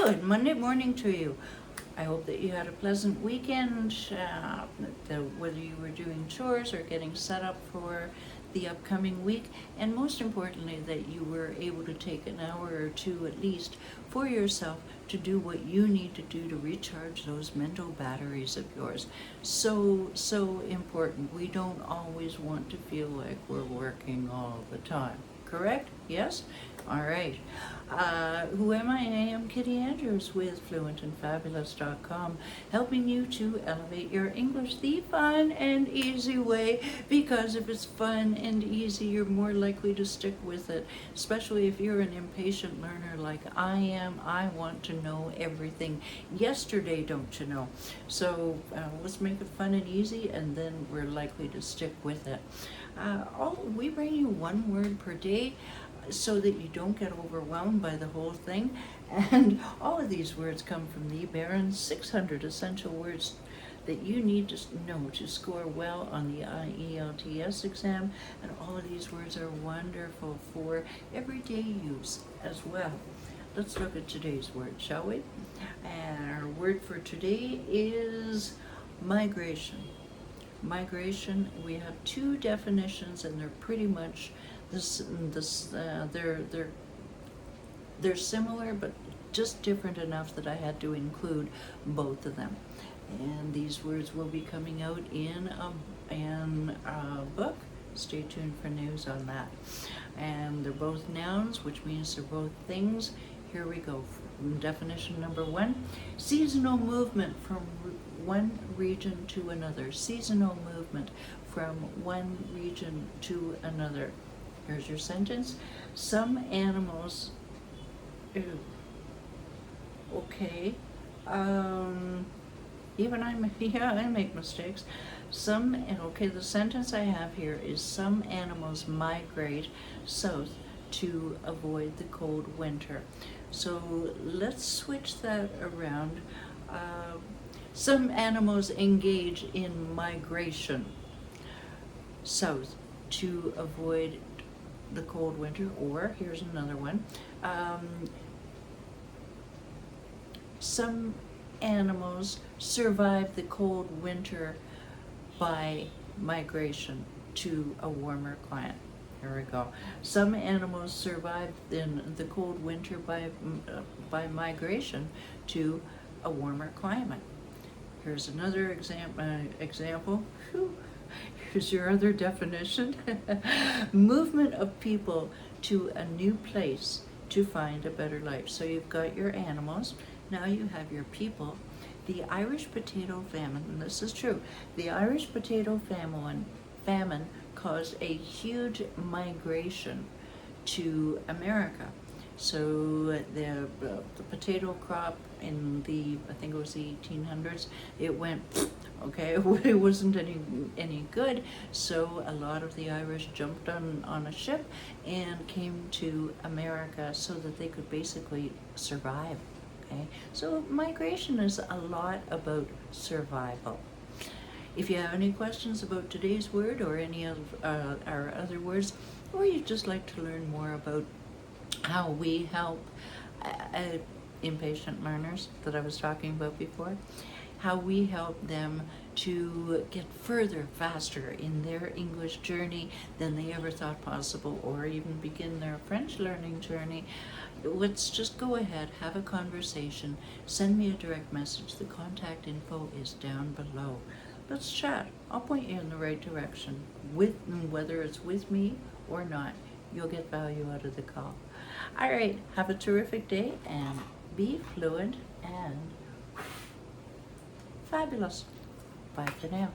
Good Monday morning to you. I hope that you had a pleasant weekend, whether you were doing chores or getting set up for the upcoming week, and most importantly, that you were able to take an hour or two at least for yourself to do what you need to do to recharge those mental batteries of yours. So important. We don't always want to feel like we're working all the time. Correct? Yes? All right. Who am I? I am Kitti Andrews with fluentandfabulous.com, helping you to elevate your English the fun and easy way, because if it's fun and easy, you're more likely to stick with it, especially if you're an impatient learner like I am. I want to know everything yesterday, don't you know? So let's make it fun and easy, and then we're likely to stick with it. We bring you one word per day so that you don't get overwhelmed by the whole thing. And all of these words come from the Barron's 600 essential words that you need to know to score well on the IELTS exam. And all of these words are wonderful for everyday use as well. Let's look at today's word, shall we? And our word for today is migration. Migration, we have two definitions, and they're pretty much they're similar, but just different enough that I had to include both of them. And these words will be coming out in a book. Stay tuned for news on that. And they're both nouns, which means they're both things. Here we go. Definition number one: seasonal movement from one region to another. Seasonal movement from one region to another. Here's your sentence. Some animals, okay, even I make mistakes. The sentence I have here is some animals migrate south to avoid the cold winter. So let's switch that around. Some animals engage in migration south to avoid the cold winter. Or here's another one. Some animals survive the cold winter by migration to a warmer climate. Here we go. Some animals survive in the cold winter by migration to a warmer climate. Here's another example. Whew. Here's your other definition. Movement of people to a new place to find a better life. So you've got your animals, now you have your people. The Irish potato famine, and this is true, the Irish potato famine caused a huge migration to America. So the potato crop in I think it was the 1800s, it went, okay, it wasn't any good. So a lot of the Irish jumped on a ship and came to America so that they could basically survive. Okay, so migration is a lot about survival. If you have any questions about today's word or any of our other words, or you'd just like to learn more about how we help impatient learners that I was talking about before, how we help them to get further, faster in their English journey than they ever thought possible, or even begin their French learning journey, let's just go ahead, have a conversation, send me a direct message. The contact info is down below. Let's chat. I'll point you in the right direction, whether it's with me or not. You'll get value out of the call. All right, have a terrific day and be fluent and fabulous. Bye for now.